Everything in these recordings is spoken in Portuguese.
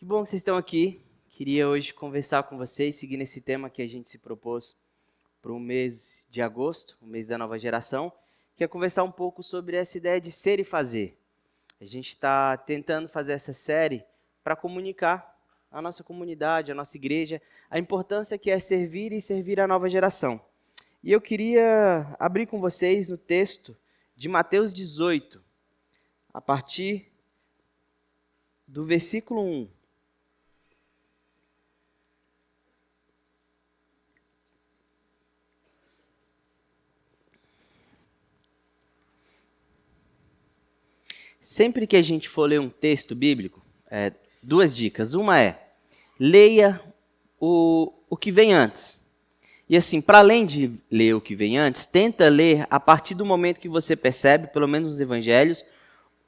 Que bom que vocês estão aqui. Queria hoje conversar com vocês, seguindo esse tema que a gente se propôs para o mês de agosto, o mês da nova geração, que é conversar um pouco sobre essa ideia de ser e fazer. A gente está tentando fazer essa série para comunicar à nossa comunidade, à nossa igreja, a importância que é servir e servir a nova geração. E eu queria abrir com vocês no texto de Mateus 18, a partir do versículo 1. Sempre que a gente for ler um texto bíblico, duas dicas. Uma é, leia o que vem antes. E assim, para além de ler o que vem antes, tenta ler a partir do momento que você percebe, pelo menos nos evangelhos,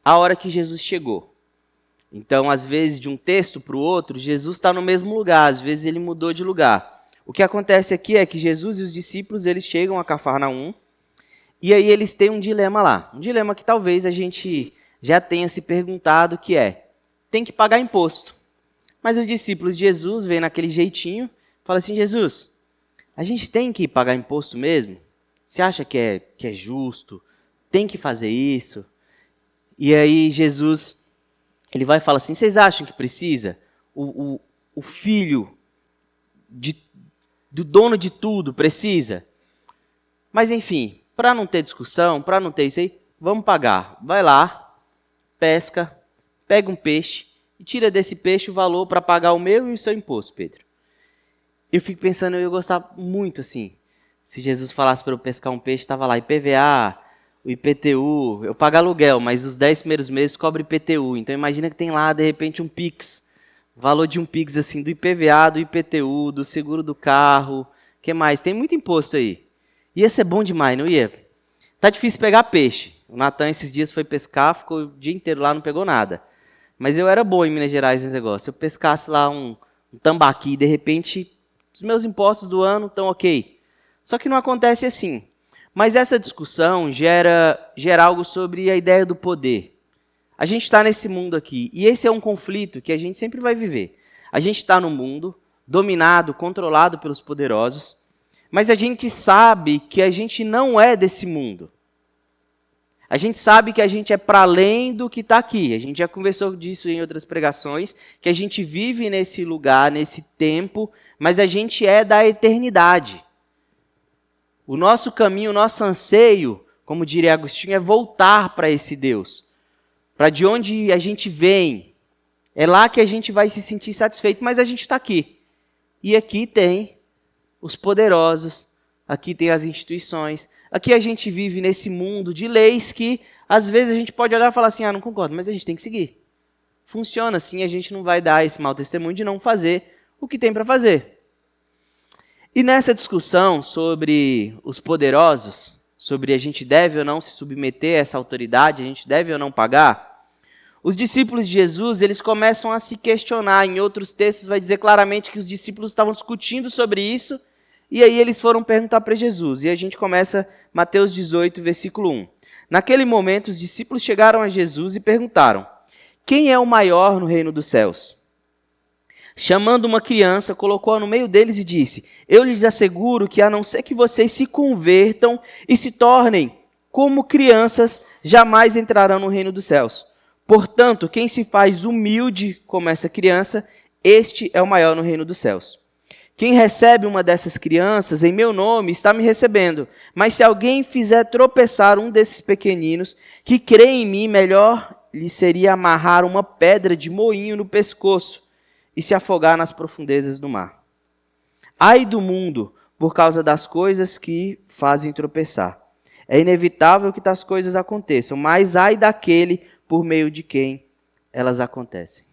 a hora que Jesus chegou. Então, às vezes, de um texto para o outro, Jesus está no mesmo lugar, às vezes ele mudou de lugar. O que acontece aqui é que Jesus e os discípulos, eles chegam a Cafarnaum, e aí eles têm um dilema lá. Um dilema que talvez a gente já tenha se perguntado, que é, tem que pagar imposto. Mas os discípulos de Jesus veem naquele jeitinho, falam assim, Jesus, a gente tem que pagar imposto mesmo? Você acha que é justo? Tem que fazer isso? E aí Jesus, ele vai e fala assim, vocês acham que precisa? O filho do dono de tudo precisa? Mas enfim, para não ter discussão, para não ter isso aí, vamos pagar. Vai lá, pesca, pega um peixe e tira desse peixe o valor para pagar o meu e o seu imposto, Pedro. Eu fico pensando, eu ia gostar muito assim, se Jesus falasse para eu pescar um peixe, estava lá IPVA, o IPTU, eu pago aluguel, mas os 10 primeiros meses cobre IPTU. Então imagina que tem lá, de repente, um Pix, o valor de um Pix assim, do IPVA, do IPTU, do seguro do carro, o que mais? Tem muito imposto aí. Ia ser bom demais, não ia? Tá difícil pegar peixe. O Natan esses dias foi pescar, ficou o dia inteiro lá, não pegou nada. Mas eu era bom em Minas Gerais nesse negócio. Se eu pescasse lá um tambaqui, de repente, os meus impostos do ano estão ok. Só que não acontece assim. Mas essa discussão gera algo sobre a ideia do poder. A gente está nesse mundo aqui, e esse é um conflito que a gente sempre vai viver. A gente está num mundo dominado, controlado pelos poderosos, mas a gente sabe que a gente não é desse mundo. A gente sabe que a gente é para além do que está aqui. A gente já conversou disso em outras pregações, que a gente vive nesse lugar, nesse tempo, mas a gente é da eternidade. O nosso caminho, o nosso anseio, como diria Agostinho, é voltar para esse Deus. Para de onde a gente vem. É lá que a gente vai se sentir satisfeito, mas a gente está aqui. E aqui tem os poderosos, aqui tem as instituições, aqui a gente vive nesse mundo de leis que, às vezes, a gente pode olhar e falar assim, não concordo, mas a gente tem que seguir. Funciona assim, a gente não vai dar esse mau testemunho de não fazer o que tem para fazer. E nessa discussão sobre os poderosos, sobre a gente deve ou não se submeter a essa autoridade, a gente deve ou não pagar, os discípulos de Jesus, eles começam a se questionar. Em outros textos vai dizer claramente que os discípulos estavam discutindo sobre isso, e aí eles foram perguntar para Jesus. E a gente começa Mateus 18, versículo 1. Naquele momento, os discípulos chegaram a Jesus e perguntaram, quem é o maior no reino dos céus? Chamando uma criança, colocou-a no meio deles e disse, eu lhes asseguro que a não ser que vocês se convertam e se tornem como crianças, jamais entrarão no reino dos céus. Portanto, quem se faz humilde como essa criança, este é o maior no reino dos céus. Quem recebe uma dessas crianças em meu nome está me recebendo. Mas se alguém fizer tropeçar um desses pequeninos que crê em mim, melhor lhe seria amarrar uma pedra de moinho no pescoço e se afogar nas profundezas do mar. Ai do mundo por causa das coisas que fazem tropeçar. É inevitável que tais coisas aconteçam, mas ai daquele por meio de quem elas acontecem.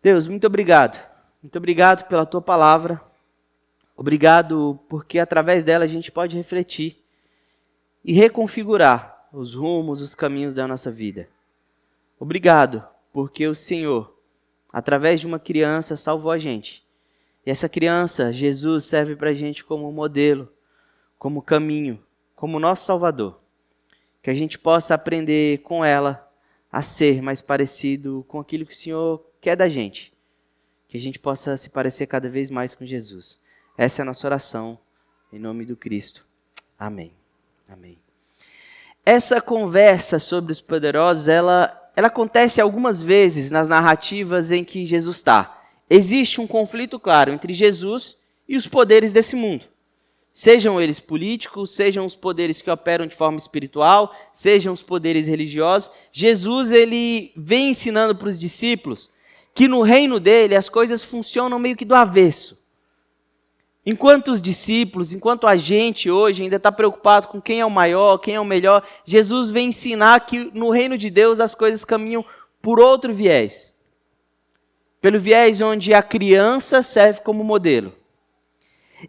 Deus, muito obrigado. Muito obrigado pela tua palavra. Obrigado porque através dela a gente pode refletir e reconfigurar os rumos, os caminhos da nossa vida. Obrigado porque o Senhor, através de uma criança, salvou a gente. E essa criança, Jesus, serve para a gente como modelo, como caminho, como nosso Salvador. Que a gente possa aprender com ela a ser mais parecido com aquilo que o Senhor quer da gente. Que a gente possa se parecer cada vez mais com Jesus. Essa é a nossa oração, em nome do Cristo. Amém. Amém. Essa conversa sobre os poderosos, ela acontece algumas vezes nas narrativas em que Jesus está. Existe um conflito claro entre Jesus e os poderes desse mundo. Sejam eles políticos, sejam os poderes que operam de forma espiritual, sejam os poderes religiosos. Jesus, ele vem ensinando para os discípulos que no reino dele as coisas funcionam meio que do avesso. Enquanto os discípulos, enquanto a gente hoje ainda está preocupado com quem é o maior, quem é o melhor, Jesus vem ensinar que no reino de Deus as coisas caminham por outro viés. Pelo viés onde a criança serve como modelo.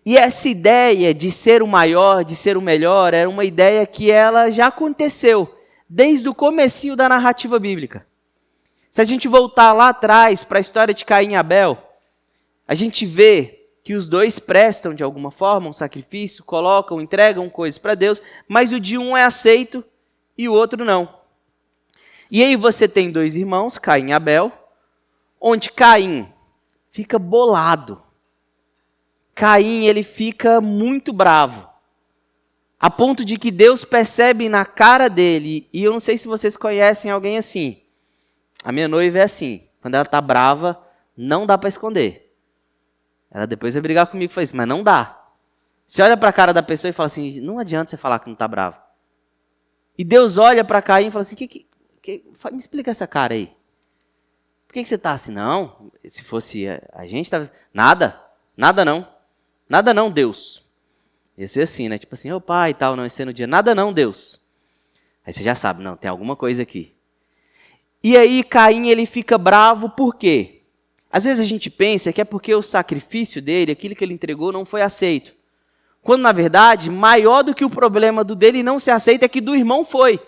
E essa ideia de ser o maior, de ser o melhor, era uma ideia que ela já aconteceu desde o comecinho da narrativa bíblica. Se a gente voltar lá atrás para a história de Caim e Abel, a gente vê que os dois prestam de alguma forma um sacrifício, colocam, entregam coisas para Deus, mas o de um é aceito e o outro não. E aí você tem dois irmãos, Caim e Abel, onde Caim fica bolado. Caim, ele fica muito bravo, a ponto de que Deus percebe na cara dele, e eu não sei se vocês conhecem alguém assim. A minha noiva é assim, quando ela está brava, não dá para esconder. Ela depois vai brigar comigo e fala assim, mas não dá. Você olha para a cara da pessoa e fala assim, não adianta você falar que não está bravo. E Deus olha para Caim e fala assim, me explica essa cara aí. Por que você está assim? Não, se fosse a gente, nada não, Deus. Ia ser assim, né? Tipo assim, ô pai e tal, não, esse no dia, nada não, Deus. Aí você já sabe, não, tem alguma coisa aqui. E aí Caim, ele fica bravo, por quê? Às vezes a gente pensa que é porque o sacrifício dele, aquilo que ele entregou, não foi aceito. Quando, na verdade, maior do que o problema do dele não ser aceito é que do irmão foi.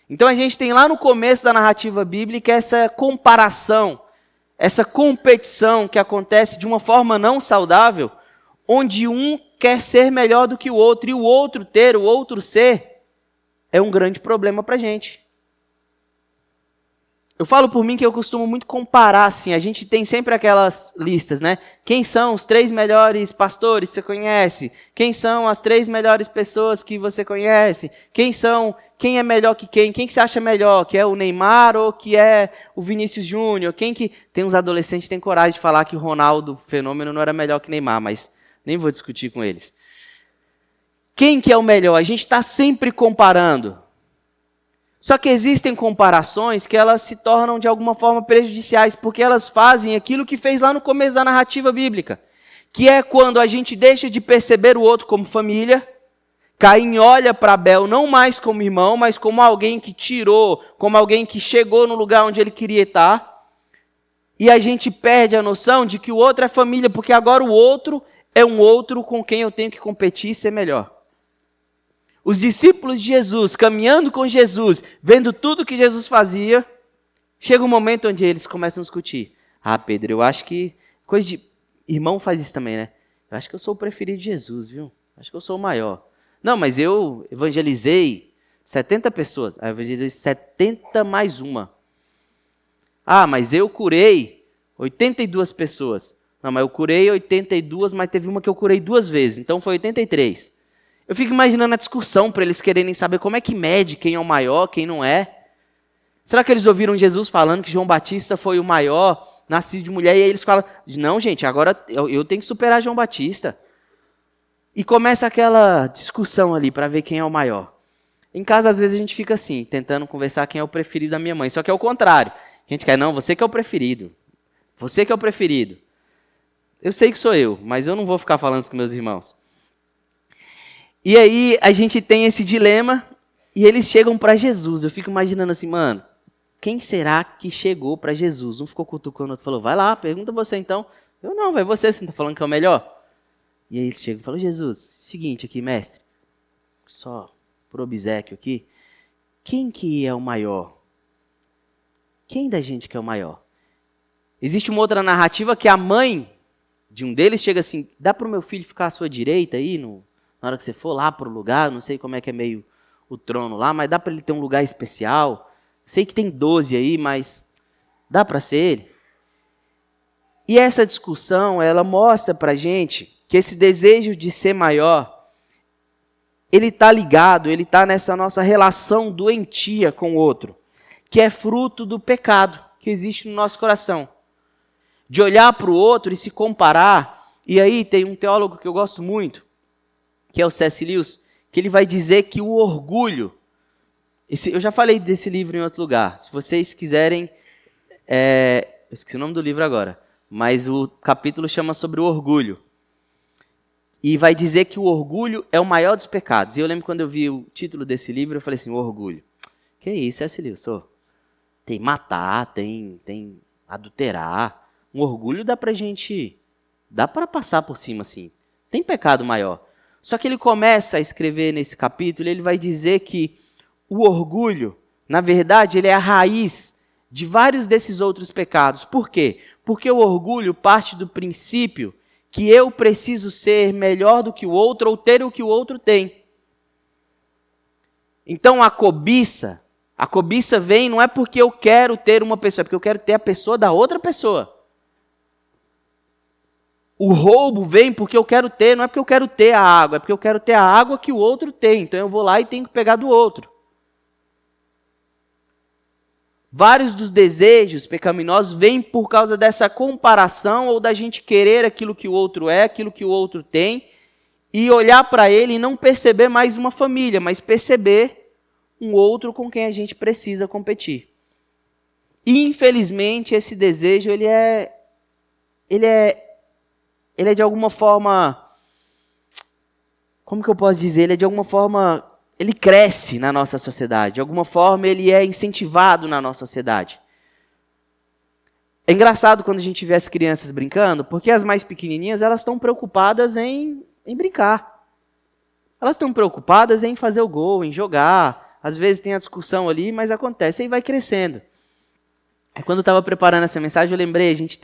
Então a gente tem lá no começo da narrativa bíblica essa comparação, essa competição que acontece de uma forma não saudável, onde um quer ser melhor do que o outro, e o outro ter, o outro ser, é um grande problema para a gente. Eu falo por mim que eu costumo muito comparar, assim, a gente tem sempre aquelas listas, né? Quem são os 3 melhores pastores que você conhece? Quem são as 3 melhores pessoas que você conhece? Quem é melhor que quem? Quem que você acha melhor? Que é o Neymar ou que é o Vinícius Júnior? Quem que... Tem uns adolescentes que têm coragem de falar que o Ronaldo Fenômeno não era melhor que Neymar, mas nem vou discutir com eles. Quem que é o melhor? A gente está sempre comparando. Só que existem comparações que elas se tornam de alguma forma prejudiciais, porque elas fazem aquilo que fez lá no começo da narrativa bíblica, que é quando a gente deixa de perceber o outro como família. Caim olha para Abel não mais como irmão, mas como alguém que tirou, como alguém que chegou no lugar onde ele queria estar. E a gente perde a noção de que o outro é família, porque agora o outro é um outro com quem eu tenho que competir e ser melhor. Os discípulos de Jesus, caminhando com Jesus, vendo tudo que Jesus fazia, chega um momento onde eles começam a discutir. Ah, Pedro, eu acho que... Coisa de... Irmão faz isso também, né? Eu acho que eu sou o preferido de Jesus, viu? Acho que eu sou o maior. Não, mas eu evangelizei 70 pessoas. Eu evangelizei 70 mais uma. Ah, mas eu curei 82 pessoas. Não, mas eu curei 82, mas teve uma que eu curei 2 vezes. Então foi 83. Eu fico imaginando a discussão para eles quererem saber como é que mede quem é o maior, quem não é. Será que eles ouviram Jesus falando que João Batista foi o maior, nascido de mulher, e aí eles falam, não gente, agora eu tenho que superar João Batista. E começa aquela discussão ali para ver quem é o maior. Em casa, às vezes, a gente fica assim, tentando conversar quem é o preferido da minha mãe, só que é o contrário. A gente quer, não, você que é o preferido. Você que é o preferido. Eu sei que sou eu, mas eu não vou ficar falando isso com meus irmãos. E aí a gente tem esse dilema e eles chegam para Jesus. Eu fico imaginando assim, mano, quem será que chegou para Jesus? Um ficou cutucando, o outro falou, vai lá, pergunta você então. Eu não, vai você não está falando que é o melhor? E aí eles chegam e falam, Jesus, seguinte aqui, mestre, só por obséquio aqui, quem que é o maior? Quem da gente que é o maior? Existe uma outra narrativa que a mãe de um deles chega assim, dá para o meu filho ficar à sua direita aí, na hora que você for lá para o lugar, não sei como é que é meio o trono lá, mas dá para ele ter um lugar especial. Sei que tem 12 aí, mas dá para ser ele? E essa discussão, ela mostra para a gente que esse desejo de ser maior, ele está ligado, ele está nessa nossa relação doentia com o outro, que é fruto do pecado que existe no nosso coração. De olhar para o outro e se comparar. E aí tem um teólogo que eu gosto muito, que é o C.S. Lewis, que ele vai dizer que o orgulho, eu já falei desse livro em outro lugar, se vocês quiserem, eu esqueci o nome do livro agora, mas o capítulo chama sobre o orgulho. E vai dizer que o orgulho é o maior dos pecados. E eu lembro quando eu vi o título desse livro, eu falei assim, o orgulho. Que isso, C.S. Lewis? Tem matar, tem adulterar. Um orgulho dá para passar por cima assim. Tem pecado maior. Só que ele começa a escrever nesse capítulo, ele vai dizer que o orgulho, na verdade, ele é a raiz de vários desses outros pecados. Por quê? Porque o orgulho parte do princípio que eu preciso ser melhor do que o outro ou ter o que o outro tem. Então a cobiça vem não é porque eu quero ter uma pessoa, é porque eu quero ter a pessoa da outra pessoa. O roubo vem porque eu quero ter, não é porque eu quero ter a água, é porque eu quero ter a água que o outro tem. Então eu vou lá e tenho que pegar do outro. Vários dos desejos pecaminosos vêm por causa dessa comparação ou da gente querer aquilo que o outro é, aquilo que o outro tem, e olhar para ele e não perceber mais uma família, mas perceber um outro com quem a gente precisa competir. E, infelizmente, esse desejo, ele é de alguma forma, como que eu posso dizer? Ele é de alguma forma, ele cresce na nossa sociedade. De alguma forma, ele é incentivado na nossa sociedade. É engraçado quando a gente vê as crianças brincando, porque as mais pequenininhas, elas estão preocupadas em brincar. Elas estão preocupadas em fazer o gol, em jogar. Às vezes tem a discussão ali, mas acontece e vai crescendo. Quando eu estava preparando essa mensagem, eu lembrei, a gente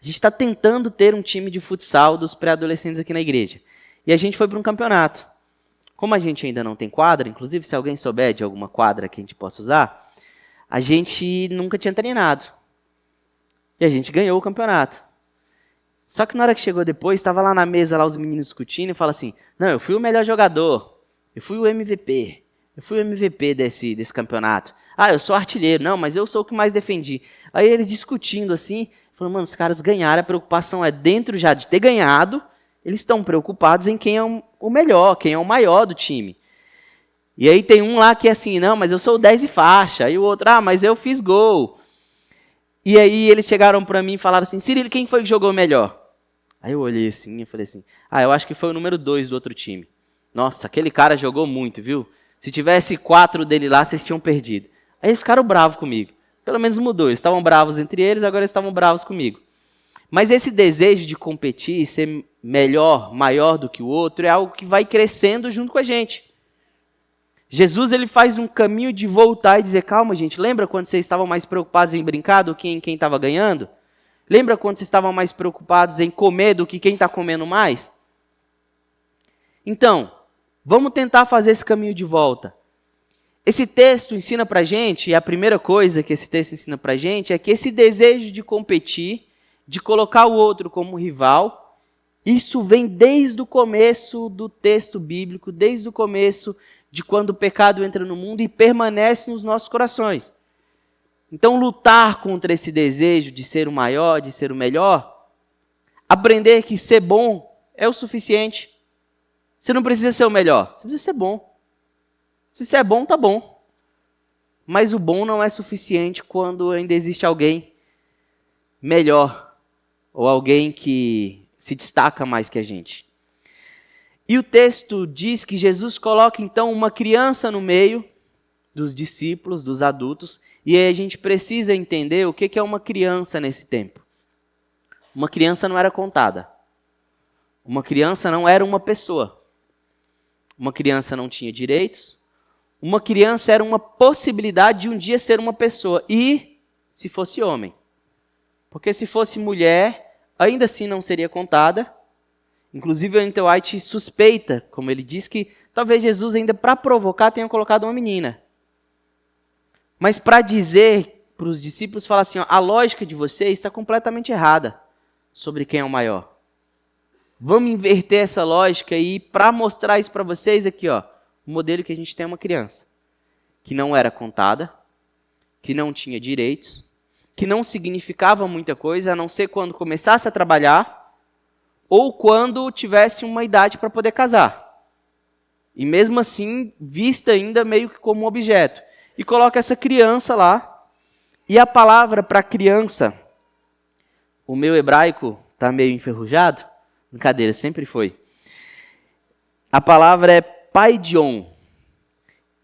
está tentando ter um time de futsal dos pré-adolescentes aqui na igreja. E a gente foi para um campeonato. Como a gente ainda não tem quadra, inclusive se alguém souber de alguma quadra que a gente possa usar, a gente nunca tinha treinado. E a gente ganhou o campeonato. Só que na hora que chegou depois, estava lá na mesa, lá os meninos discutindo, e fala assim, não, eu fui o melhor jogador, eu fui o MVP desse campeonato. Ah, eu sou artilheiro, não, mas eu sou o que mais defendi. Aí eles discutindo assim, falando, mano, os caras ganharam, a preocupação é dentro já de ter ganhado, eles estão preocupados em quem é o melhor, quem é o maior do time. E aí tem um lá que é assim, não, mas eu sou o 10 e faixa. Aí o outro, mas eu fiz gol. E aí eles chegaram para mim e falaram assim, Cirilo, quem foi que jogou melhor? Aí eu olhei assim e falei assim, eu acho que foi o número 2 do outro time. Nossa, aquele cara jogou muito, viu? Se tivesse 4 dele lá, vocês tinham perdido. Aí eles ficaram bravos comigo. Pelo menos mudou. Eles estavam bravos entre eles, agora eles estavam bravos comigo. Mas esse desejo de competir, ser melhor, maior do que o outro, é algo que vai crescendo junto com a gente. Jesus, ele faz um caminho de voltar e dizer, calma gente, lembra quando vocês estavam mais preocupados em brincar do que em quem estava ganhando? Lembra quando vocês estavam mais preocupados em comer do que quem está comendo mais? Então, vamos tentar fazer esse caminho de volta. Esse texto ensina para a gente, e a primeira coisa que esse texto ensina para a gente, é que esse desejo de competir, de colocar o outro como rival, isso vem desde o começo do texto bíblico, desde o começo de quando o pecado entra no mundo e permanece nos nossos corações. Então, lutar contra esse desejo de ser o maior, de ser o melhor, aprender que ser bom é o suficiente. Você não precisa ser o melhor, você precisa ser bom. Se você é bom, tá bom. Mas o bom não é suficiente quando ainda existe alguém melhor, ou alguém que se destaca mais que a gente. E o texto diz que Jesus coloca então uma criança no meio dos discípulos, dos adultos, e aí a gente precisa entender o que é uma criança nesse tempo. Uma criança não era contada. Uma criança não era uma pessoa. Uma criança não tinha direitos. Uma criança era uma possibilidade de um dia ser uma pessoa. E se fosse homem. Porque se fosse mulher, ainda assim não seria contada. Inclusive o Ellen White suspeita, como ele diz, que talvez Jesus ainda para provocar tenha colocado uma menina. Mas para dizer para os discípulos, falar assim, ó, a lógica de vocês está completamente errada sobre quem é o maior. Vamos inverter essa lógica e para mostrar isso para vocês aqui, ó, o modelo que a gente tem é uma criança que não era contada, que não tinha direitos, que não significava muita coisa, a não ser quando começasse a trabalhar ou quando tivesse uma idade para poder casar. E mesmo assim, vista ainda meio que como um objeto. E coloca essa criança lá. E a palavra para criança, o meu hebraico está meio enferrujado. Brincadeira, sempre foi. A palavra é paidion.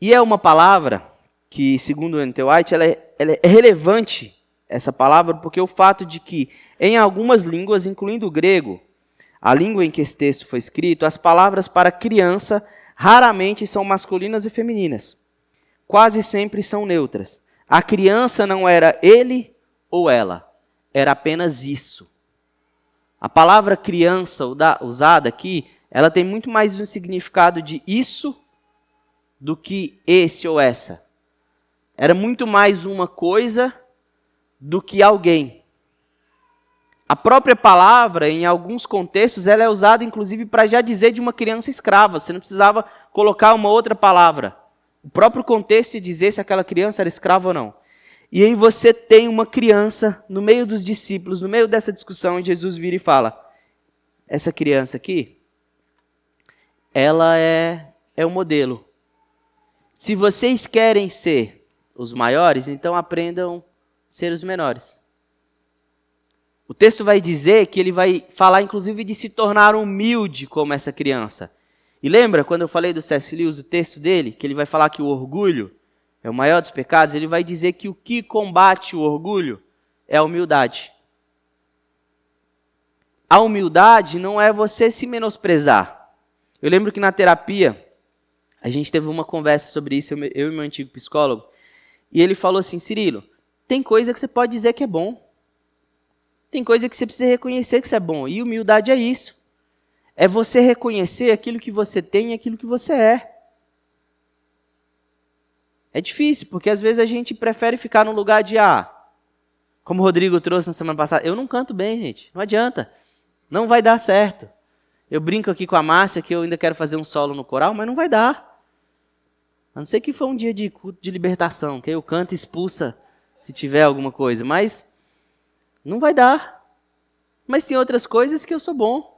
E é uma palavra que, segundo o N.T. White, ela é relevante, essa palavra, porque o fato de que, em algumas línguas, incluindo o grego, a língua em que esse texto foi escrito, as palavras para criança raramente são masculinas e femininas. Quase sempre são neutras. A criança não era ele ou ela, era apenas isso. A palavra criança usada aqui, ela tem muito mais um significado de isso do que esse ou essa. Era muito mais uma coisa do que alguém. A própria palavra, em alguns contextos, ela é usada inclusive para já dizer de uma criança escrava. Você não precisava colocar uma outra palavra. O próprio contexto ia dizer se aquela criança era escrava ou não. E aí você tem uma criança no meio dos discípulos, no meio dessa discussão, e Jesus vira e fala, essa criança aqui, ela é o modelo. Se vocês querem ser os maiores, então aprendam a ser os menores. O texto vai dizer que ele vai falar, inclusive, de se tornar humilde como essa criança. E lembra, quando eu falei do C.S. Lewis, o texto dele, que ele vai falar que o orgulho é o maior dos pecados, ele vai dizer que o que combate o orgulho é a humildade. A humildade não é você se menosprezar. Eu lembro que na terapia, a gente teve uma conversa sobre isso, eu e meu antigo psicólogo, e ele falou assim, Cirilo, tem coisa que você pode dizer que é bom. Tem coisa que você precisa reconhecer que isso é bom. E humildade é isso. É você reconhecer aquilo que você tem e aquilo que você é. É difícil, porque às vezes a gente prefere ficar no lugar de, como o Rodrigo trouxe na semana passada, eu não canto bem, gente. Não adianta. Não vai dar certo. Eu brinco aqui com a Márcia que eu ainda quero fazer um solo no coral, mas não vai dar. A não ser que foi um dia de culto de libertação, que eu canto e expulsa se tiver alguma coisa, mas não vai dar. Mas tem outras coisas que eu sou bom.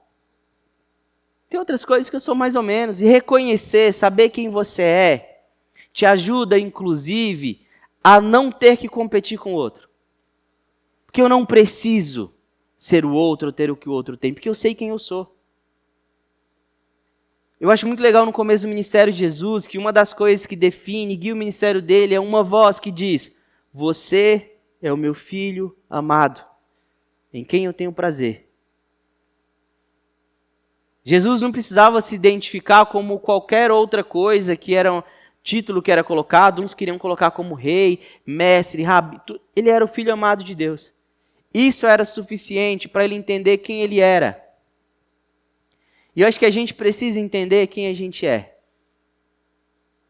Tem outras coisas que eu sou mais ou menos. E reconhecer, saber quem você é, te ajuda, inclusive, a não ter que competir com o outro. Porque eu não preciso ser o outro ou ter o que o outro tem, porque eu sei quem eu sou. Eu acho muito legal no começo do ministério de Jesus, que uma das coisas que define, guia o ministério dele, é uma voz que diz, você é o meu filho amado, em quem eu tenho prazer. Jesus não precisava se identificar como qualquer outra coisa que era um título que era colocado, uns queriam colocar como rei, mestre, rabi, ele era o filho amado de Deus. Isso era suficiente para ele entender quem ele era. E eu acho que a gente precisa entender quem a gente é.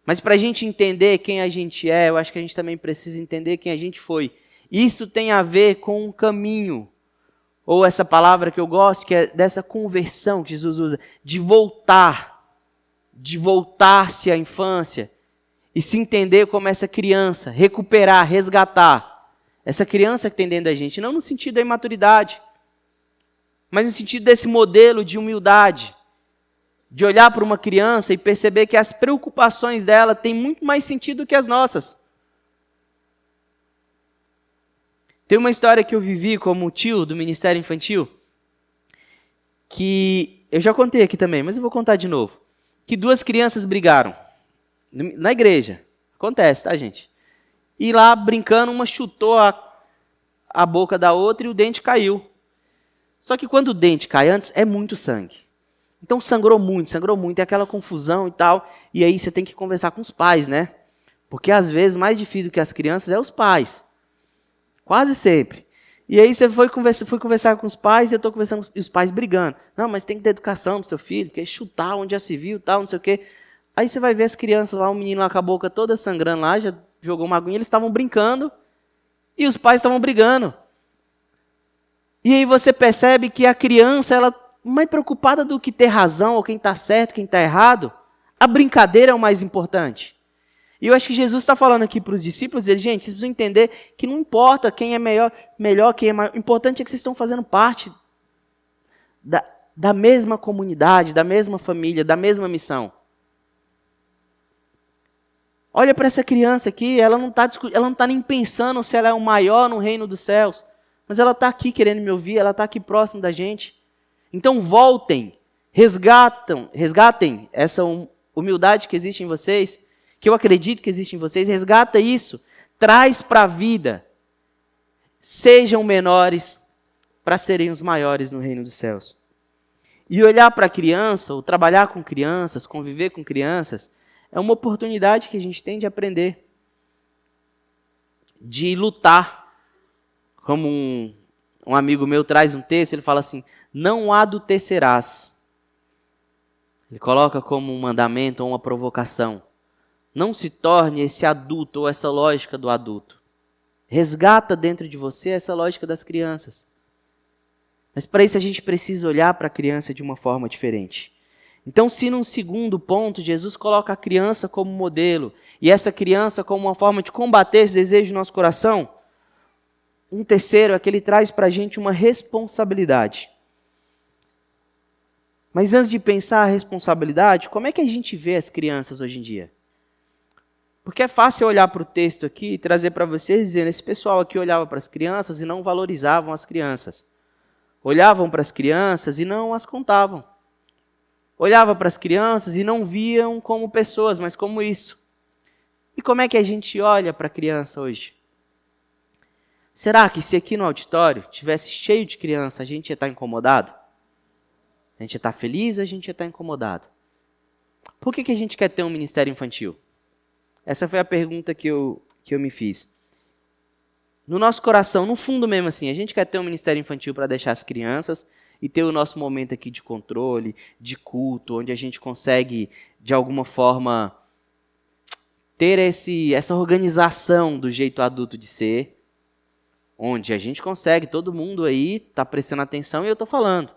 Mas para a gente entender quem a gente é, eu acho que a gente também precisa entender quem a gente foi. Isso tem a ver com um caminho, ou essa palavra que eu gosto, que é dessa conversão que Jesus usa, de voltar-se à infância e se entender como essa criança, recuperar, resgatar essa criança que tem dentro da gente, não no sentido da imaturidade, mas no sentido desse modelo de humildade, de olhar para uma criança e perceber que as preocupações dela têm muito mais sentido que as nossas. Tem uma história que eu vivi como tio do Ministério Infantil, que eu já contei aqui também, mas eu vou contar de novo. Que duas crianças brigaram na igreja. Acontece, tá, gente? E lá, brincando, uma chutou a boca da outra e o dente caiu. Só que quando o dente cai antes, é muito sangue. Então sangrou muito, é aquela confusão e tal. E aí você tem que conversar com os pais, né? Porque às vezes mais difícil do que as crianças é os pais. Quase sempre. E aí você fui conversar com os pais e eu estou conversando com os pais brigando. Não, mas tem que ter educação pro seu filho, que é chutar onde já se viu, tal, não sei o quê. Aí você vai ver as crianças lá, o menino lá com a boca toda sangrando lá, já jogou uma aguinha, eles estavam brincando e os pais estavam brigando. E aí você percebe que a criança, ela mais preocupada do que ter razão, ou quem está certo, quem está errado, a brincadeira é o mais importante. E eu acho que Jesus está falando aqui para os discípulos, ele, gente, vocês precisam entender que não importa quem é melhor, quem é maior, o importante é que vocês estão fazendo parte da mesma comunidade, da mesma família, da mesma missão. Olha para essa criança aqui, ela não está nem pensando se ela é o maior no reino dos céus, mas ela está aqui querendo me ouvir, ela está aqui próximo da gente. Então voltem, resgatem essa humildade que existe em vocês, que eu acredito que existe em vocês, resgata isso, traz para a vida. Sejam menores para serem os maiores no reino dos céus. E olhar para a criança, ou trabalhar com crianças, conviver com crianças, é uma oportunidade que a gente tem de aprender, de lutar. Como um amigo meu traz um texto, ele fala assim, não adultecerás. Ele coloca como um mandamento ou uma provocação. Não se torne esse adulto ou essa lógica do adulto. Resgata dentro de você essa lógica das crianças. Mas para isso a gente precisa olhar para a criança de uma forma diferente. Então, se num segundo ponto Jesus coloca a criança como modelo, e essa criança como uma forma de combater esse desejo do nosso coração, um terceiro é que ele traz para a gente uma responsabilidade. Mas antes de pensar a responsabilidade, como é que a gente vê as crianças hoje em dia? Porque é fácil olhar para o texto aqui e trazer para vocês dizendo, esse pessoal aqui olhava para as crianças e não valorizavam as crianças. Olhavam para as crianças e não as contavam. Olhava para as crianças e não viam como pessoas, mas como isso. E como é que a gente olha para a criança hoje? Será que se aqui no auditório tivesse cheio de criança, a gente ia estar incomodado? A gente ia estar feliz ou a gente ia estar incomodado? Por que a gente quer ter um ministério infantil? Essa foi a pergunta que eu me fiz. No nosso coração, no fundo mesmo assim, a gente quer ter um ministério infantil para deixar as crianças e ter o nosso momento aqui de controle, de culto, onde a gente consegue, de alguma forma, ter essa organização do jeito adulto de ser, onde a gente consegue, todo mundo aí está prestando atenção e eu estou falando.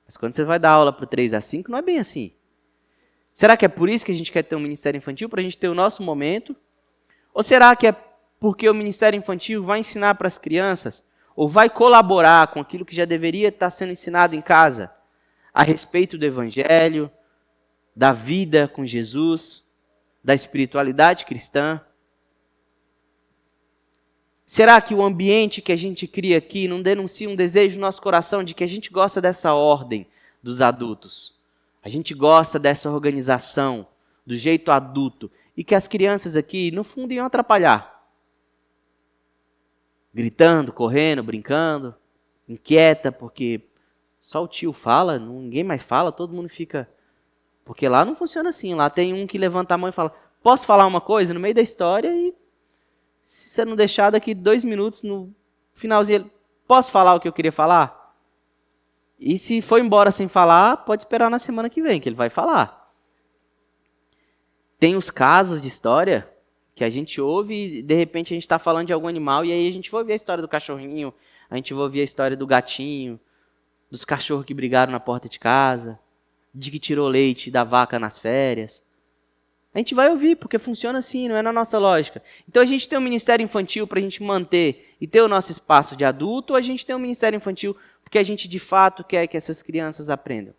Mas quando você vai dar aula para o 3 a 5, não é bem assim. Será que é por isso que a gente quer ter um ministério infantil, para a gente ter o nosso momento? Ou será que é porque o ministério infantil vai ensinar para as crianças, ou vai colaborar com aquilo que já deveria estar sendo ensinado em casa, a respeito do evangelho, da vida com Jesus, da espiritualidade cristã? Será que o ambiente que a gente cria aqui não denuncia um desejo no nosso coração de que a gente gosta dessa ordem dos adultos? A gente gosta dessa organização, do jeito adulto, e que as crianças aqui, no fundo, iam atrapalhar. Gritando, correndo, brincando, inquieta, porque só o tio fala, ninguém mais fala, todo mundo fica... Porque lá não funciona assim, lá tem um que levanta a mão e fala, posso falar uma coisa no meio da história e se você não deixar daqui 2 minutos, no finalzinho, posso falar o que eu queria falar? E se for embora sem falar, pode esperar na semana que vem, que ele vai falar. Tem os casos de história que a gente ouve e de repente a gente está falando de algum animal e aí a gente vai ouvir a história do cachorrinho, a gente vai ouvir a história do gatinho, dos cachorros que brigaram na porta de casa, de que tirou leite da vaca nas férias. A gente vai ouvir, porque funciona assim, não é na nossa lógica. Então a gente tem um ministério infantil para a gente manter e ter o nosso espaço de adulto, ou a gente tem um ministério infantil porque a gente de fato quer que essas crianças aprendam?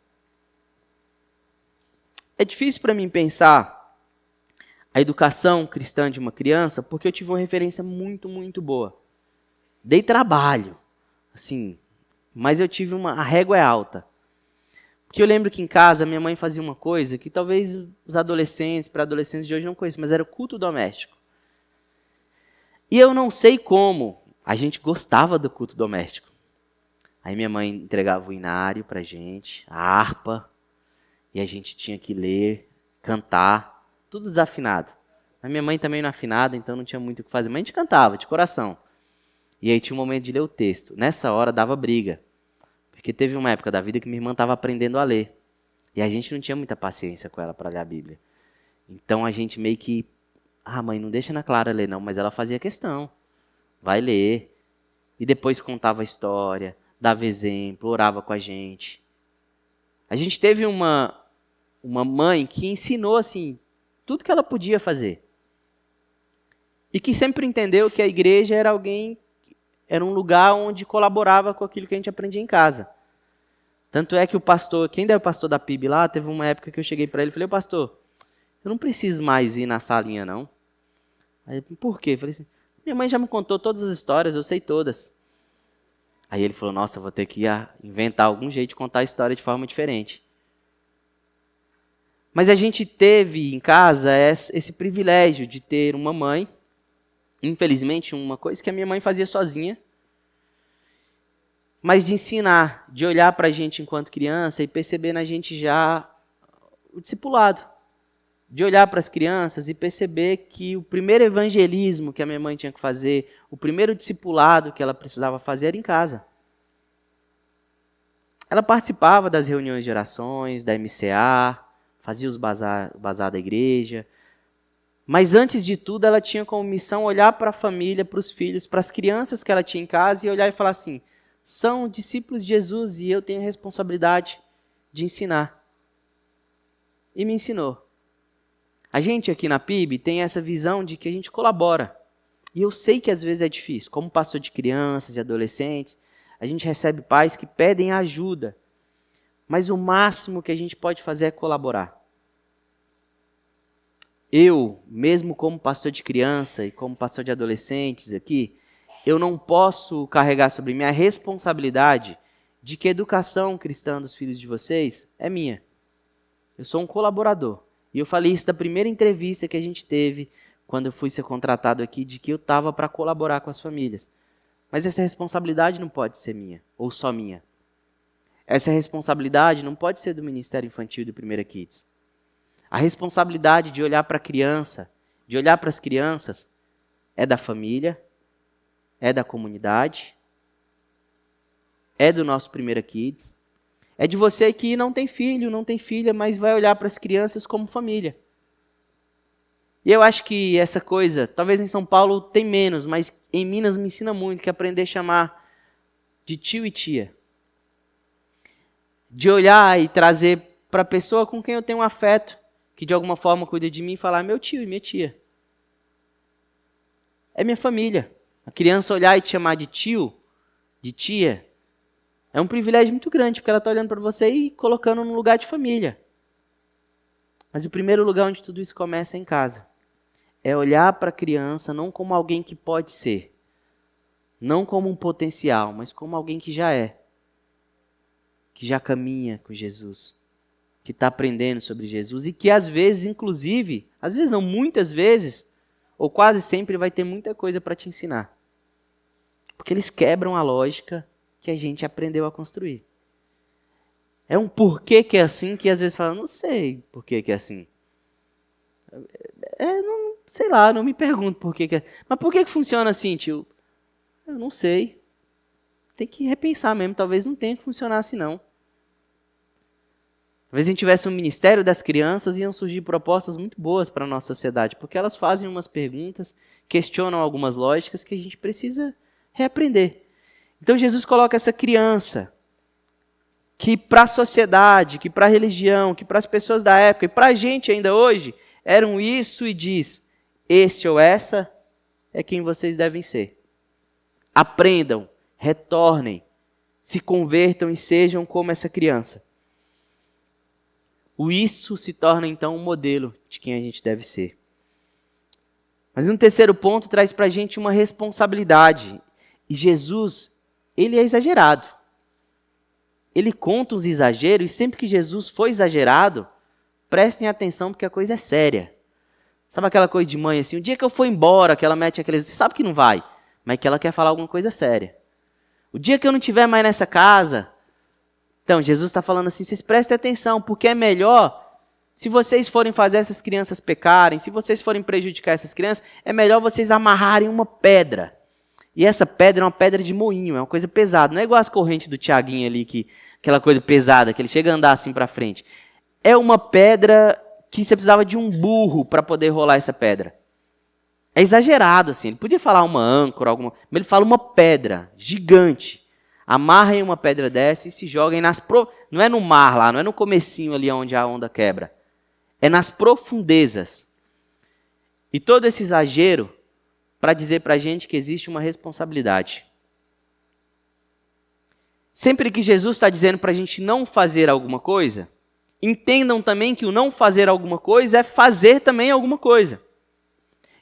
É difícil para mim pensar a educação cristã de uma criança, porque eu tive uma referência muito, muito boa. Dei trabalho, assim, mas eu tive a régua é alta. Porque eu lembro que em casa minha mãe fazia uma coisa que talvez os adolescentes, para adolescentes de hoje não conheçam, mas era o culto doméstico. E eu não sei como a gente gostava do culto doméstico. Aí minha mãe entregava o inário pra gente, a harpa, e a gente tinha que ler, cantar, tudo desafinado. Mas minha mãe também não afinada, então não tinha muito o que fazer. Mas a gente cantava, de coração. E aí tinha um momento de ler o texto. Nessa hora dava briga. Porque teve uma época da vida que minha irmã estava aprendendo a ler. E a gente não tinha muita paciência com ela para ler a Bíblia. Então a gente meio que Ah, mãe, não deixa Ana Clara ler não, mas ela fazia questão. Vai ler. E depois contava a história, dava exemplo, orava com a gente. A gente teve uma mãe que ensinou assim tudo que ela podia fazer. E que sempre entendeu que a igreja era um lugar onde colaborava com aquilo que a gente aprendia em casa. Tanto é que o pastor, quem é o pastor da PIB lá, teve uma época que eu cheguei para ele e falei, pastor, eu não preciso mais ir na salinha não. Aí, por quê? Eu falei assim, minha mãe já me contou todas as histórias, eu sei todas. Aí ele falou, nossa, eu vou ter que inventar algum jeito de contar a história de forma diferente. Mas a gente teve em casa esse privilégio de ter uma mãe, infelizmente, uma coisa que a minha mãe fazia sozinha, mas de ensinar, de olhar para a gente enquanto criança e perceber na gente já o discipulado. De olhar para as crianças e perceber que o primeiro evangelismo que a minha mãe tinha que fazer, o primeiro discipulado que ela precisava fazer era em casa. Ela participava das reuniões de orações, da MCA, fazia os bazar da igreja, mas antes de tudo ela tinha como missão olhar para a família, para os filhos, para as crianças que ela tinha em casa e olhar e falar assim, são discípulos de Jesus e eu tenho a responsabilidade de ensinar. E me ensinou. A gente aqui na PIB tem essa visão de que a gente colabora. E eu sei que às vezes é difícil. Como pastor de crianças e adolescentes, a gente recebe pais que pedem ajuda. Mas o máximo que a gente pode fazer é colaborar. Eu, mesmo como pastor de criança e como pastor de adolescentes aqui, eu não posso carregar sobre mim a responsabilidade de que a educação cristã dos filhos de vocês é minha. Eu sou um colaborador. E eu falei isso da primeira entrevista que a gente teve, quando eu fui ser contratado aqui, de que eu estava para colaborar com as famílias. Mas essa responsabilidade não pode ser minha, ou só minha. Essa responsabilidade não pode ser do Ministério Infantil e do Primeira Kids. A responsabilidade de olhar para a criança, de olhar para as crianças, é da família, é da comunidade, é do nosso Primeira Kids, é de você que não tem filho, não tem filha, mas vai olhar para as crianças como família. E eu acho que essa coisa, talvez em São Paulo tem menos, mas em Minas me ensina muito, que é aprender a chamar de tio e tia. De olhar e trazer para a pessoa com quem eu tenho um afeto, que de alguma forma cuida de mim e falar, meu tio e minha tia. É minha família. A criança olhar e te chamar de tio, de tia, é um privilégio muito grande, porque ela está olhando para você e colocando no lugar de família. Mas o primeiro lugar onde tudo isso começa é em casa. É olhar para a criança não como alguém que pode ser, não como um potencial, mas como alguém que já é, que já caminha com Jesus, que está aprendendo sobre Jesus e que às vezes, inclusive, às vezes não, muitas vezes, ou quase sempre vai ter muita coisa para te ensinar. Porque eles quebram a lógica que a gente aprendeu a construir. É um porquê que é assim que às vezes fala, não sei por que é assim. Não, sei lá, não me pergunto por que é. Mas por que funciona assim, tio? Eu não sei. Tem que repensar mesmo, talvez não tenha que funcionar assim não. Talvez a gente tivesse um ministério das crianças, iam surgir propostas muito boas para a nossa sociedade, porque elas fazem umas perguntas, questionam algumas lógicas que a gente precisa reaprender. Então Jesus coloca essa criança, que para a sociedade, que para a religião, que para as pessoas da época, e para a gente ainda hoje, eram isso e diz, esse ou essa é quem vocês devem ser. Aprendam, retornem, se convertam e sejam como essa criança. O isso se torna então um modelo de quem a gente deve ser. Mas no terceiro ponto traz para a gente uma responsabilidade. E Jesus, ele é exagerado. Ele conta os exageros e sempre que Jesus foi exagerado, prestem atenção porque a coisa é séria. Sabe aquela coisa de mãe assim, o dia que eu for embora, que ela mete aqueles, você sabe que não vai, mas que ela quer falar alguma coisa séria. O dia que eu não estiver mais nessa casa, então Jesus está falando assim, vocês prestem atenção, porque é melhor, se vocês forem fazer essas crianças pecarem, se vocês forem prejudicar essas crianças, é melhor vocês amarrarem uma pedra. E essa pedra é uma pedra de moinho, é uma coisa pesada. Não é igual as correntes do Tiaguinho ali, aquela coisa pesada, que ele chega a andar assim para frente. É uma pedra que você precisava de um burro para poder rolar essa pedra. É exagerado, assim. Ele podia falar uma âncora, mas ele fala uma pedra gigante. Amarrem uma pedra dessa e se joguem não é no mar lá, não é no comecinho ali onde a onda quebra. É nas profundezas. E todo esse exagero para dizer para a gente que existe uma responsabilidade. Sempre que Jesus está dizendo para a gente não fazer alguma coisa, entendam também que o não fazer alguma coisa é fazer também alguma coisa.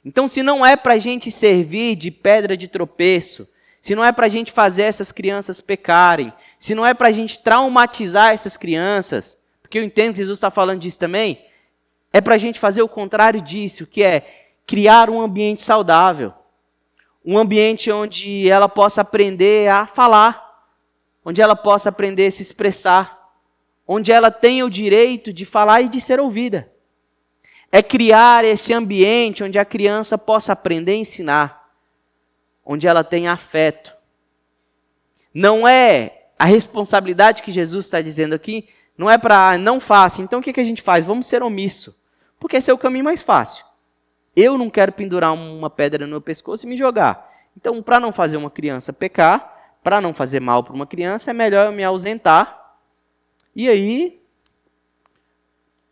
Então, se não é para a gente servir de pedra de tropeço, se não é para a gente fazer essas crianças pecarem, se não é para a gente traumatizar essas crianças, porque eu entendo que Jesus está falando disso também, é para a gente fazer o contrário disso, que é criar um ambiente saudável. Um ambiente onde ela possa aprender a falar, onde ela possa aprender a se expressar, onde ela tenha o direito de falar e de ser ouvida. É criar esse ambiente onde a criança possa aprender a ensinar, onde ela tenha afeto. Não é a responsabilidade que Jesus está dizendo aqui, não é para não faça. Então o que a gente faz? Vamos ser omisso, porque esse é o caminho mais fácil. Eu não quero pendurar uma pedra no meu pescoço e me jogar. Então, para não fazer uma criança pecar, para não fazer mal para uma criança, é melhor eu me ausentar. E aí,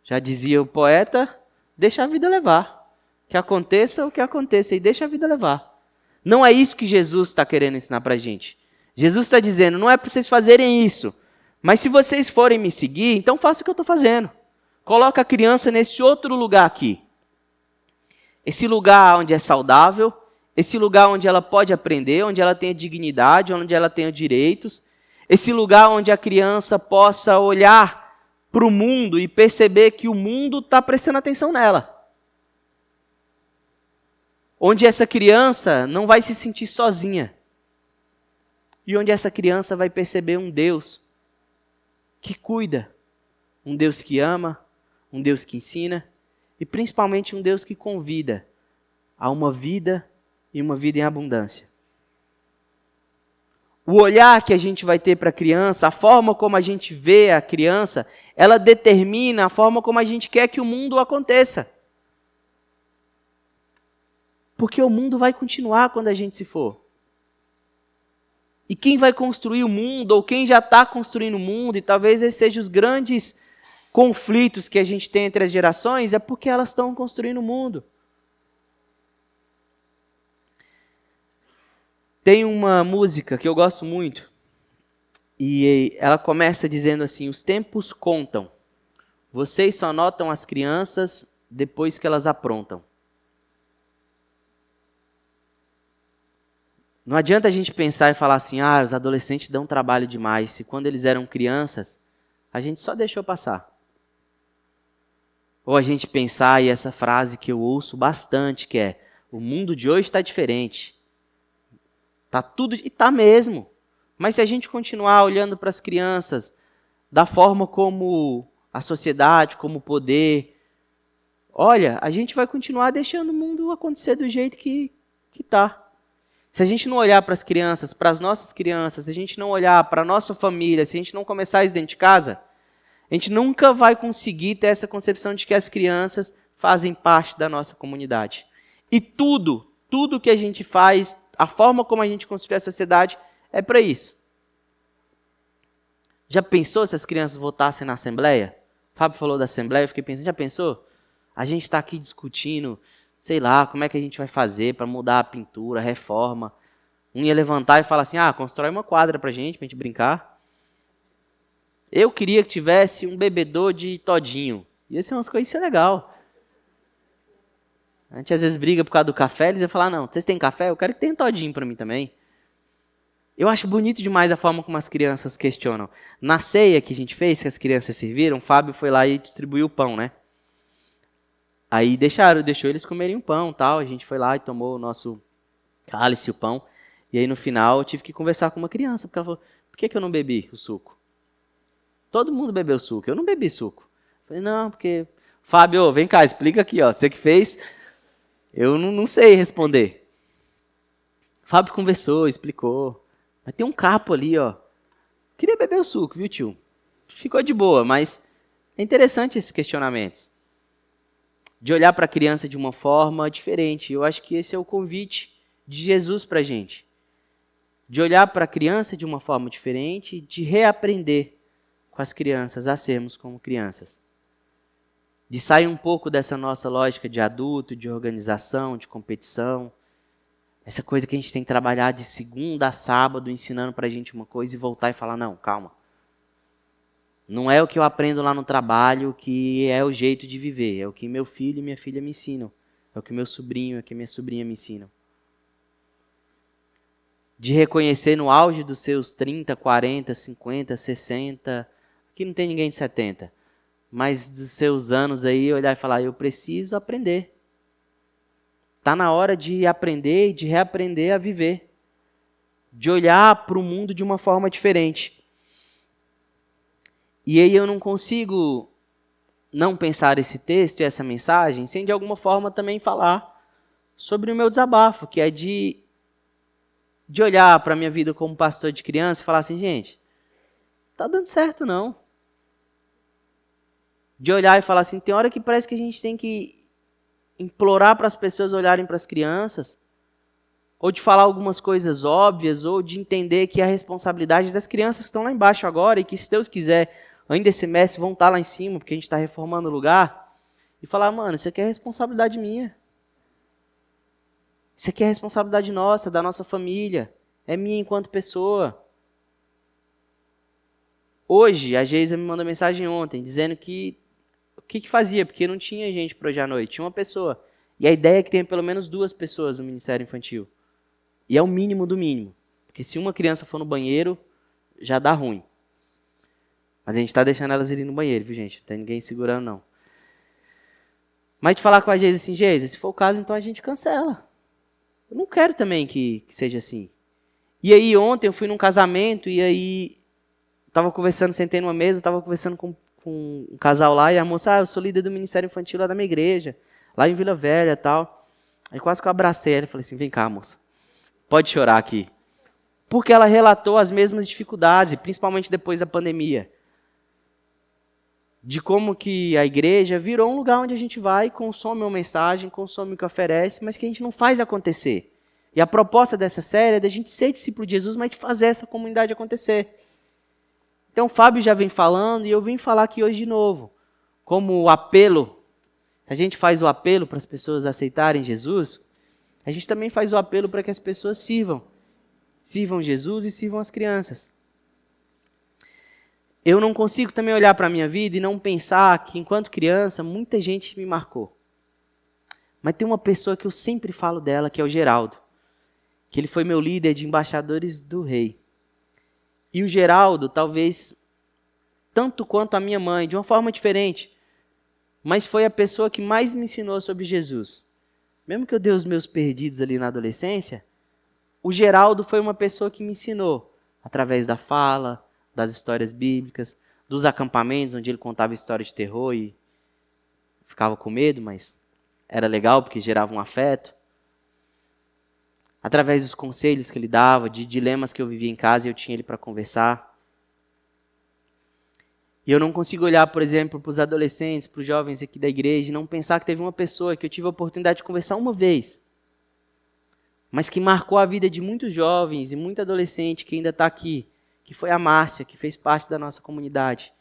já dizia o poeta, deixa a vida levar. Que aconteça o que aconteça e deixa a vida levar. Não é isso que Jesus está querendo ensinar para a gente. Jesus está dizendo, não é para vocês fazerem isso. Mas se vocês forem me seguir, então faça o que eu estou fazendo. Coloca a criança nesse outro lugar aqui. Esse lugar onde é saudável, esse lugar onde ela pode aprender, onde ela tenha dignidade, onde ela tenha direitos, esse lugar onde a criança possa olhar para o mundo e perceber que o mundo está prestando atenção nela. Onde essa criança não vai se sentir sozinha. E onde essa criança vai perceber um Deus que cuida, um Deus que ama, um Deus que ensina, e principalmente um Deus que convida a uma vida e uma vida em abundância. O olhar que a gente vai ter para a criança, a forma como a gente vê a criança, ela determina a forma como a gente quer que o mundo aconteça. Porque o mundo vai continuar quando a gente se for. E quem vai construir o mundo, ou quem já está construindo o mundo, e talvez esses sejam os grandes conflitos que a gente tem entre as gerações, é porque elas estão construindo o mundo. Tem uma música que eu gosto muito, e ela começa dizendo assim, os tempos contam, vocês só notam as crianças depois que elas aprontam. Não adianta a gente pensar e falar assim, os adolescentes dão trabalho demais, se quando eles eram crianças, a gente só deixou passar. Ou a gente pensar, e essa frase que eu ouço bastante, que é, o mundo de hoje está diferente. Está tudo, e está mesmo. Mas se a gente continuar olhando para as crianças, da forma como a sociedade, como o poder, olha, a gente vai continuar deixando o mundo acontecer do jeito que está. Se a gente não olhar para as crianças, para as nossas crianças, se a gente não olhar para a nossa família, se a gente não começar isso dentro de casa, a gente nunca vai conseguir ter essa concepção de que as crianças fazem parte da nossa comunidade. E tudo que a gente faz, a forma como a gente constrói a sociedade, é para isso. Já pensou se as crianças votassem na Assembleia? O Fábio falou da Assembleia, eu fiquei pensando, já pensou? A gente está aqui discutindo, sei lá, como é que a gente vai fazer para mudar a pintura, a reforma. Um ia levantar e falar assim, constrói uma quadra para a gente brincar. Eu queria que tivesse um bebedor de todinho. Ia ser umas coisas legal. A gente às vezes briga por causa do café, eles iam falar, não, vocês têm café? Eu quero que tenha todinho para mim também. Eu acho bonito demais a forma como as crianças questionam. Na ceia que a gente fez, que as crianças serviram, o Fábio foi lá e distribuiu o pão, né? Aí deixou eles comerem o pão, tal. A gente foi lá e tomou o nosso cálice, o pão. E aí no final eu tive que conversar com uma criança, porque ela falou, por que eu não bebi o suco? Todo mundo bebeu suco, eu não bebi suco. Falei, não, porque... Fábio, vem cá, explica aqui, ó. Você que fez, eu não sei responder. Fábio conversou, explicou. Mas tem um capo ali, ó. Queria beber o suco, viu, tio? Ficou de boa, mas é interessante esses questionamentos. de olhar para a criança de uma forma diferente. Eu acho que esse é o convite de Jesus para a gente. De olhar para a criança de uma forma diferente, de reaprender com as crianças a sermos como crianças. De sair um pouco dessa nossa lógica de adulto, de organização, de competição. Essa coisa que a gente tem que trabalhar de segunda a sábado, ensinando para a gente uma coisa e voltar e falar, não, calma. Não é o que eu aprendo lá no trabalho que é o jeito de viver. É o que meu filho e minha filha me ensinam. É o que meu sobrinho e minha sobrinha me ensinam. De reconhecer no auge dos seus 30, 40, 50, 60, aqui não tem ninguém de 70, mas dos seus anos aí, olhar e falar, eu preciso aprender. Está na hora de aprender e de reaprender a viver. De olhar para o mundo de uma forma diferente. E aí eu não consigo não pensar esse texto e essa mensagem sem de alguma forma também falar sobre o meu desabafo, que é de olhar para a minha vida como pastor de criança e falar assim, gente, tá dando certo não. De olhar e falar assim, tem hora que parece que a gente tem que implorar para as pessoas olharem para as crianças, ou de falar algumas coisas óbvias, ou de entender que a responsabilidade das crianças estão lá embaixo agora e que, se Deus quiser, ainda esse semestre vão estar lá em cima, porque a gente está reformando o lugar, e falar, mano, isso aqui é responsabilidade minha. Isso aqui é responsabilidade nossa, da nossa família. É minha enquanto pessoa. Hoje, a Geisa me mandou mensagem ontem, dizendo que o que fazia, porque não tinha gente para hoje à noite, tinha uma pessoa. E a ideia é que tenha pelo menos 2 pessoas no Ministério Infantil. E é o mínimo do mínimo. Porque se uma criança for no banheiro, já dá ruim. Mas a gente está deixando elas irem no banheiro, viu, gente? Não tem ninguém segurando, não. Mas de falar com a Geisa assim, Geisa, se for o caso, então a gente cancela. Eu não quero também que seja assim. E aí ontem eu fui num casamento e aí estava conversando, sentei numa mesa, estava conversando com um casal lá e a moça, eu sou líder do Ministério Infantil lá da minha igreja, lá em Vila Velha e tal. Aí quase que eu abracei ela e falei assim, vem cá, moça, pode chorar aqui. Porque ela relatou as mesmas dificuldades, principalmente depois da pandemia. De como que a igreja virou um lugar onde a gente vai, consome uma mensagem, consome o que oferece, mas que a gente não faz acontecer. E a proposta dessa série é da gente ser discípulo de Jesus, mas de fazer essa comunidade acontecer. Então o Fábio já vem falando e eu vim falar aqui hoje de novo. Como o apelo, a gente faz o apelo para as pessoas aceitarem Jesus, a gente também faz o apelo para que as pessoas sirvam. Sirvam Jesus e sirvam as crianças. Eu não consigo também olhar para a minha vida e não pensar que, enquanto criança, muita gente me marcou. Mas tem uma pessoa que eu sempre falo dela, que é o Geraldo. Que ele foi meu líder de embaixadores do rei. E o Geraldo, talvez, tanto quanto a minha mãe, de uma forma diferente, mas foi a pessoa que mais me ensinou sobre Jesus. Mesmo que eu dei os meus perdidos ali na adolescência, o Geraldo foi uma pessoa que me ensinou, através da fala, das histórias bíblicas, dos acampamentos, onde ele contava histórias de terror e ficava com medo, mas era legal porque gerava um afeto. Através dos conselhos que ele dava, de dilemas que eu vivia em casa e eu tinha ele para conversar. E eu não consigo olhar, por exemplo, para os adolescentes, para os jovens aqui da igreja e não pensar que teve uma pessoa que eu tive a oportunidade de conversar uma vez, mas que marcou a vida de muitos jovens e muito adolescente que ainda está aqui, que foi a Márcia, que fez parte da nossa comunidade.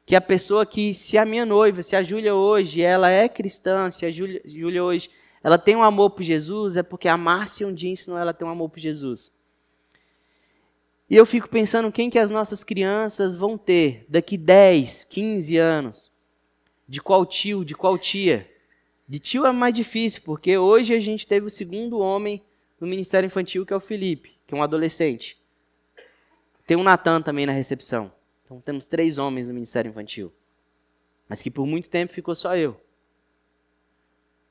Que é a pessoa que, se a minha noiva, se a Júlia hoje, ela é cristã, se a Júlia hoje, ela tem um amor por Jesus, é porque a Márcia um dia ensinou ela a ter um amor por Jesus. E eu fico pensando quem que as nossas crianças vão ter daqui 10, 15 anos. De qual tio, de qual tia. De tio é mais difícil, porque hoje a gente teve o segundo homem no Ministério Infantil, que é o Felipe, que é um adolescente. Tem o Natan também na recepção. Então temos 3 homens no Ministério Infantil. Mas que por muito tempo ficou só eu.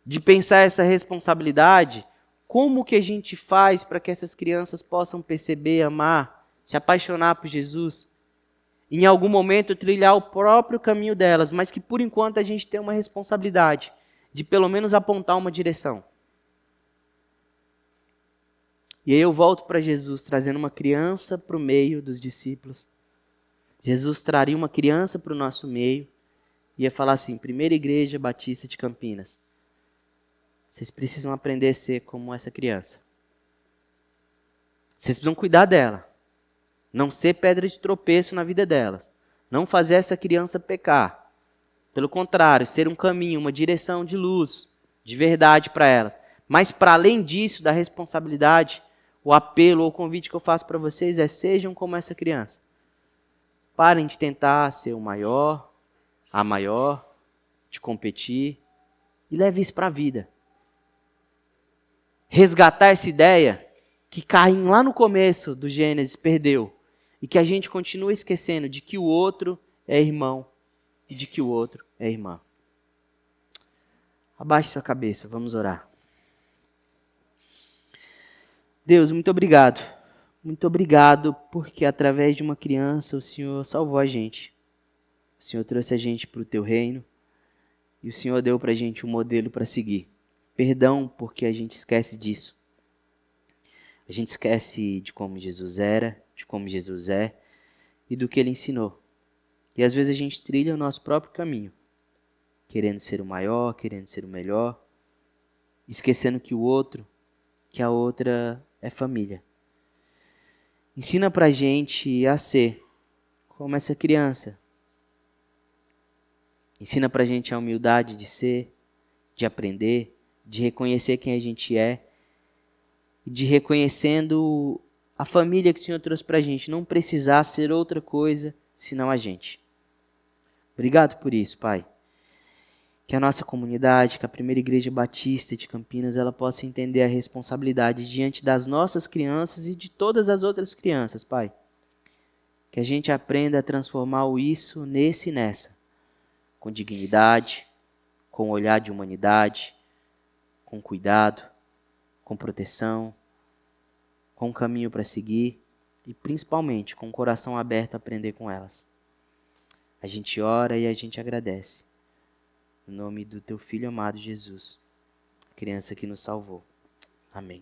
De pensar essa responsabilidade, como que a gente faz para que essas crianças possam perceber, amar, se apaixonar por Jesus, e em algum momento trilhar o próprio caminho delas, mas que por enquanto a gente tem uma responsabilidade de pelo menos apontar uma direção. E aí eu volto para Jesus, trazendo uma criança para o meio dos discípulos. Jesus traria uma criança para o nosso meio e ia falar assim, Primeira Igreja Batista de Campinas, Vocês precisam aprender a ser como essa criança. Vocês precisam cuidar dela. Não ser pedra de tropeço na vida delas. Não fazer essa criança pecar. Pelo contrário, ser um caminho, uma direção de luz, de verdade para elas. Mas para além disso, da responsabilidade, o apelo ou o convite que eu faço para vocês é: sejam como essa criança. Parem de tentar ser o maior, a maior, de competir, e leve isso para a vida. Resgatar essa ideia que Caim lá no começo do Gênesis perdeu, e que a gente continua esquecendo de que o outro é irmão e de que o outro é irmã. Abaixe sua cabeça, vamos orar. Deus, muito obrigado. Muito obrigado porque através de uma criança o Senhor salvou a gente. O Senhor trouxe a gente para o teu reino e o Senhor deu para a gente um modelo para seguir. Perdão porque a gente esquece disso. A gente esquece de como Jesus era, de como Jesus é e do que Ele ensinou. E às vezes a gente trilha o nosso próprio caminho, querendo ser o maior, querendo ser o melhor, esquecendo que o outro, que a outra é família. Ensina pra gente a ser como essa criança. Ensina pra gente a humildade de ser, de aprender, de reconhecer quem a gente é, e de reconhecendo a família que o Senhor trouxe pra gente, não precisar ser outra coisa senão a gente. Obrigado por isso, Pai. Que a nossa comunidade, que a Primeira Igreja Batista de Campinas, ela possa entender a responsabilidade diante das nossas crianças e de todas as outras crianças, Pai. Que a gente aprenda a transformar o isso nesse e nessa, com dignidade, com olhar de humanidade, com cuidado, com proteção, com um caminho para seguir e principalmente com o coração aberto a aprender com elas. A gente ora e a gente agradece. Em nome do teu Filho amado Jesus, a criança que nos salvou. Amém.